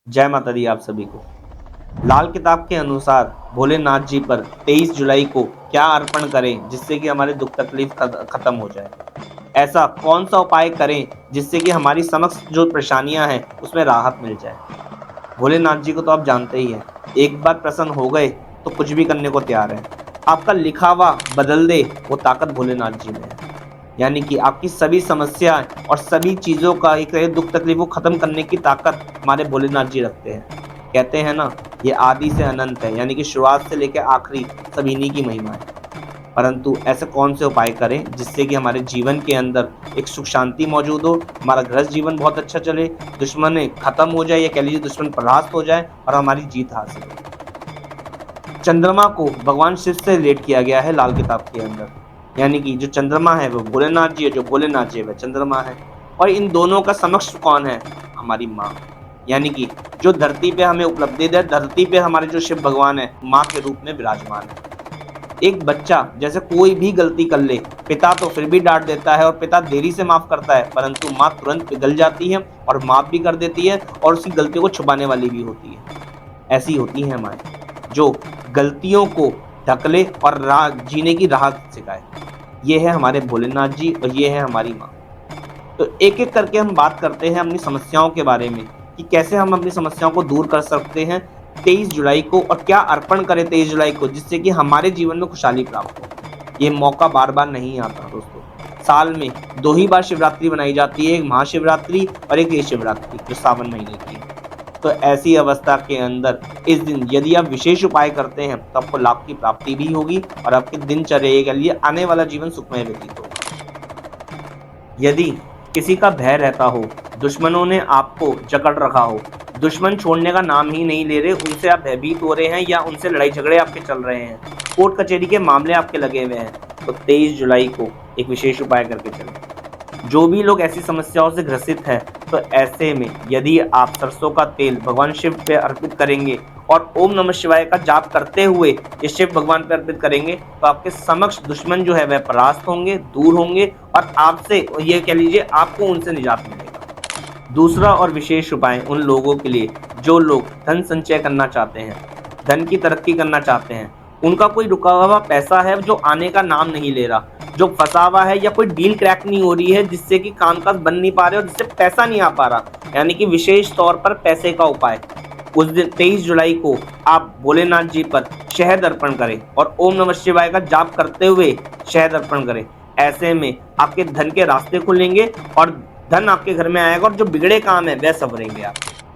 जय माता दी आप सभी को। लाल किताब के अनुसार भोलेनाथ जी पर 23 जुलाई को क्या अर्पण करें जिससे कि हमारे दुख तकलीफ खत्म हो जाए। ऐसा कौन सा उपाय करें जिससे कि हमारी समक्ष जो परेशानियां हैं उसमें राहत मिल जाए। भोलेनाथ जी को तो आप जानते ही हैं, एक बार प्रसन्न हो गए तो कुछ भी करने को तैयार है। आपका लिखा हुआ बदल दे वो ताकत भोलेनाथ जी में है। यानी कि आपकी सभी समस्याएं और सभी चीज़ों का एक दुख तकलीफ को ख़त्म करने की ताकत हमारे भोलेनाथ जी रखते हैं। कहते हैं ना, ये आदि से अनंत है, यानी कि शुरुआत से लेकर आखिरी सब इन्हीं की महिमा है। परंतु ऐसे कौन से उपाय करें जिससे कि हमारे जीवन के अंदर एक सुख शांति मौजूद हो, हमारा गृहस्थ जीवन बहुत अच्छा चले, दुश्मन खत्म हो जाए या कह लीजिए दुश्मन परास्त हो जाए और हमारी जीत हासिल हो। चंद्रमा को भगवान शिव से रिलेट किया गया है लाल किताब के अंदर। यानी कि जो चंद्रमा है वो भोलेनाथ जी है, जो भोलेनाथ जी है वह चंद्रमा है। और इन दोनों का समक्ष कौन है? हमारी माँ। यानी कि जो धरती पे हमें उपलब्धि दे, धरती पे हमारे जो शिव भगवान है माँ के रूप में विराजमान है। एक बच्चा जैसे कोई भी गलती कर ले, पिता तो फिर भी डांट देता है और पिता देरी से माफ करता है, परंतु माँ तुरंत पिघल जाती है और माफ भी कर देती है और उसकी गलतियों को छुपाने वाली भी होती है। ऐसी होती हैं माएँ, जो गलतियों को ढक ले और राह जीने की राह सिखाए। ये है हमारे भोलेनाथ जी और ये है हमारी माँ। तो एक-एक करके हम बात करते हैं अपनी समस्याओं के बारे में कि कैसे हम अपनी समस्याओं को दूर कर सकते हैं 23 जुलाई को, और क्या अर्पण करें 23 जुलाई को जिससे कि हमारे जीवन में खुशहाली प्राप्त हो। ये मौका बार-बार नहीं आता दोस्तों। साल में 2 ही बार शिवरात्रि मनाई जाती है, एक महाशिवरात्रि और एक ये शिवरात्रि जो सावन महीने की है। तो ऐसी अवस्था के अंदर इस दिन यदि आप विशेष उपाय करते हैं तो आपको लाभ की प्राप्ति भी होगी और आपकी दिनचर्या के लिए आने वाला जीवन सुखमय व्यतीत होगा। यदि किसी का भय रहता हो, दुश्मनों ने आपको जकड़ रखा हो, दुश्मन छोड़ने का नाम ही नहीं ले रहे, उनसे आप भयभीत हो रहे हैं या उनसे लड़ाई झगड़े आपके चल रहे हैं, कोर्ट कचहरी के मामले आपके लगे हुए हैं, तो 23 जुलाई को एक विशेष उपाय करके चलें। जो भी लोग ऐसी समस्याओं से ग्रसित हैं, तो ऐसे में यदि आप सरसों का तेल भगवान शिव पे अर्पित करेंगे और ओम नमः शिवाय का जाप करते हुए ये शिव भगवान पे अर्पित करेंगे, तो आपके समक्ष दुश्मन जो है वह परास्त होंगे, दूर होंगे और आपसे ये कह लीजिए आपको उनसे निजात मिलेगा। दूसरा और विशेष उपाय उन लोगों के लिए जो लोग धन संचय करना चाहते हैं, धन की तरक्की करना चाहते हैं, उनका कोई रुका हुआ पैसा है जो आने का नाम नहीं ले रहा, जो फंसा हुआ है या कोई डील क्रैक नहीं हो रही है जिससे कि कामकाज बन नहीं पा रहे और जिससे पैसा नहीं आ पा रहा, यानी कि विशेष तौर पर पैसे का उपाय। उस दिन 23 जुलाई को आप भोलेनाथ जी पर शहद अर्पण करें और ओम नमः शिवाय का जाप करते हुए शहद अर्पण करें। ऐसे में आपके धन के रास्ते खुलेंगे और धन आपके घर में आएगा और जो बिगड़े काम है वह संवरेंगे आप।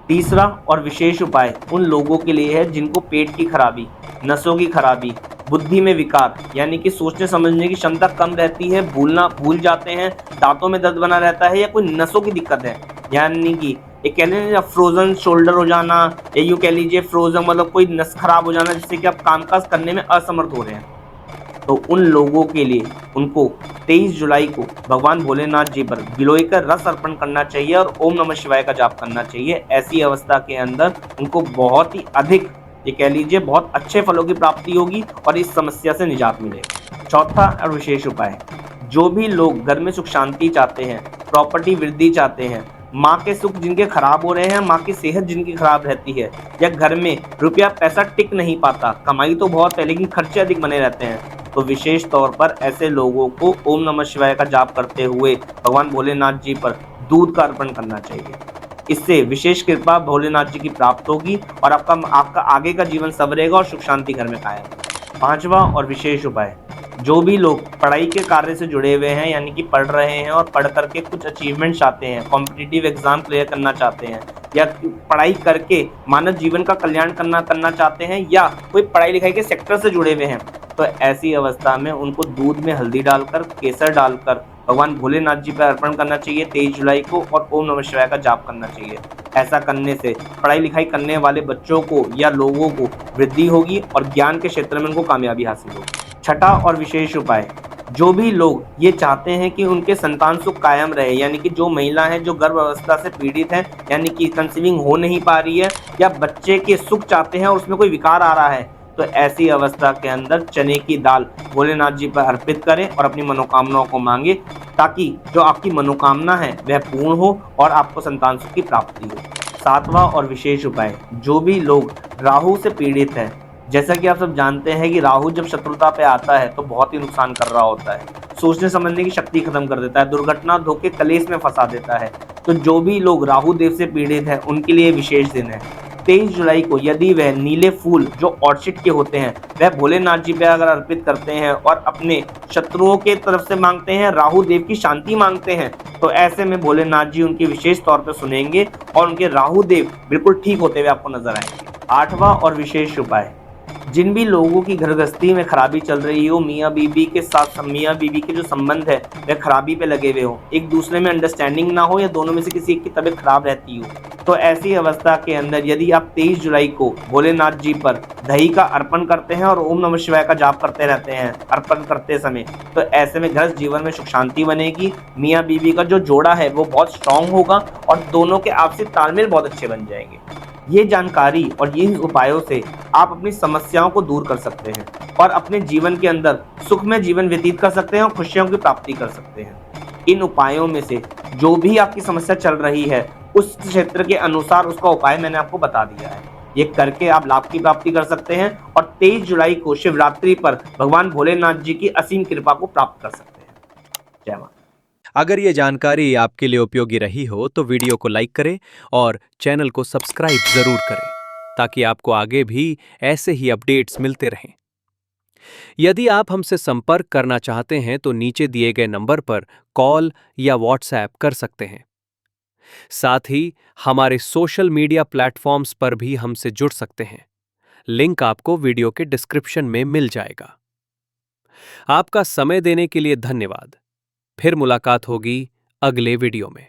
तीसरा और विशेष उपाय उन लोगों के लिए है जिनको पेट की खराबी, नसों की खराबी, बुद्धि में विकार, यानी कि सोचने समझने की क्षमता कम रहती है, भूल जाते हैं, दांतों में दर्द बना रहता है या कोई नसों की दिक्कत है, यानी कि एक कह लीजिए फ्रोजन शोल्डर हो जाना या यूँ कह लीजिए फ्रोजन मतलब कोई नस खराब हो जाना जिससे कि आप कामकाज करने में असमर्थ हो रहे हैं। तो उन लोगों के लिए उनको 23 जुलाई को भगवान भोलेनाथ जी पर गिलोय का रस अर्पण करना चाहिए और ओम नमः शिवाय का जाप करना चाहिए। ऐसी अवस्था के अंदर उनको बहुत ही अधिक ये कह लीजिए बहुत अच्छे फलों की प्राप्ति होगी और इस समस्या से निजात मिलेगी। चौथा और विशेष उपाय, जो भी लोग घर में सुख शांति चाहते हैं, प्रॉपर्टी वृद्धि चाहते हैं, माँ के सुख जिनके खराब हो रहे हैं, माँ की सेहत जिनकी खराब रहती है या घर में रुपया पैसा टिक नहीं पाता, कमाई तो बहुत है लेकिन खर्चे अधिक बने रहते हैं, तो विशेष तौर पर ऐसे लोगों को ओम नमः शिवाय का जाप करते हुए भगवान भोलेनाथ जी पर दूध का अर्पण करना चाहिए। इससे विशेष कृपा भोलेनाथ जी की प्राप्त होगी और आपका आगे का जीवन संवरेगा और सुख शांति घर में कायम। पांचवा और विशेष उपाय, जो भी लोग पढ़ाई के कार्य से जुड़े हुए हैं, यानी कि पढ़ रहे हैं और पढ़ करके कुछ अचीवमेंट चाहते हैं, कॉम्पिटिटिव एग्जाम क्लियर करना चाहते हैं या पढ़ाई करके मानव जीवन का कल्याण करना चाहते हैं या कोई पढ़ाई लिखाई के सेक्टर से जुड़े हुए हैं, तो ऐसी अवस्था में उनको दूध में हल्दी डालकर, केसर डालकर भगवान भोलेनाथ जी पर अर्पण करना चाहिए 23 जुलाई को और ओम नमः शिवाय का जाप करना चाहिए। ऐसा करने से पढ़ाई लिखाई करने वाले बच्चों को या लोगों को वृद्धि होगी और ज्ञान के क्षेत्र में उनको कामयाबी हासिल होगी। छठा और विशेष उपाय, जो भी लोग ये चाहते हैं कि उनके संतान सुख कायम रहे, यानी कि जो महिला है जो गर्भ अवस्था से पीड़ित है, यानी कि कंसीविंग हो नहीं पा रही है या बच्चे के सुख चाहते हैं और उसमें कोई विकार आ रहा है, तो ऐसी अवस्था के अंदर चने की दाल भोलेनाथ जी पर अर्पित करें और अपनी मनोकामनाओं को मांगे, ताकि जो आपकी मनोकामना है वह पूर्ण हो और आपको संतान सुख की प्राप्ति हो। सातवां और विशेष उपाय, जो भी लोग राहु से पीड़ित हैं, जैसा कि आप सब जानते हैं कि राहु जब शत्रुता पे आता है तो बहुत ही नुकसान कर रहा होता है, सोचने समझने की शक्ति खत्म कर देता है, दुर्घटना धोखे कलेश में फंसा देता है। तो जो भी लोग राहु देव से पीड़ित हैं उनके लिए विशेष दिन है। 23 जुलाई को यदि वह नीले फूल जो ऑर्चिड के होते हैं वह भोलेनाथ जी पे अगर अर्पित करते हैं और अपने शत्रुओं के तरफ से मांगते हैं, राहु देव की शांति मांगते हैं, तो ऐसे में भोलेनाथ जी उनकी विशेष तौर पर सुनेंगे और उनके राहु देव बिल्कुल ठीक होते हुए आपको नजर आएंगे। आठवां और विशेष उपाय, जिन भी लोगों की घर गृहस्थी में खराबी चल रही हो, मियाँ बीबी के साथ मियाँ बीबी के जो संबंध है वह खराबी पे लगे हुए हो, एक दूसरे में अंडरस्टैंडिंग ना हो या दोनों में से किसी एक की तबीयत खराब रहती हो, तो ऐसी अवस्था के अंदर यदि आप 23 जुलाई को भोलेनाथ जी पर दही का अर्पण करते हैं और ओम नमः शिवाय का जाप करते रहते हैं अर्पण करते समय, तो ऐसे में गृहस्थ जीवन में सुख शांति बनेगी, मियाँ बीबी का जो जोड़ा है वो बहुत स्ट्रांग होगा और दोनों के आपसी तालमेल बहुत अच्छे बन जाएंगे। ये जानकारी और इन उपायों से आप अपनी समस्याओं को दूर कर सकते हैं और अपने जीवन के अंदर सुखमय जीवन व्यतीत कर सकते हैं और खुशियों की प्राप्ति कर सकते हैं। इन उपायों में से जो भी आपकी समस्या चल रही है उस क्षेत्र के अनुसार उसका उपाय मैंने आपको बता दिया है। ये करके आप लाभ की प्राप्ति कर सकते हैं और 23 जुलाई को शिवरात्रि पर भगवान भोलेनाथ जी की असीम कृपा को प्राप्त कर सकते हैं। जय माता। अगर ये जानकारी आपके लिए उपयोगी रही हो तो वीडियो को लाइक करें और चैनल को सब्सक्राइब जरूर करें ताकि आपको आगे भी ऐसे ही अपडेट्स मिलते रहें। यदि आप हमसे संपर्क करना चाहते हैं तो नीचे दिए गए नंबर पर कॉल या व्हाट्सएप कर सकते हैं। साथ ही हमारे सोशल मीडिया प्लेटफॉर्म्स पर भी हमसे जुड़ सकते हैं। लिंक आपको वीडियो के डिस्क्रिप्शन में मिल जाएगा। आपका समय देने के लिए धन्यवाद। फिर मुलाकात होगी अगले वीडियो में।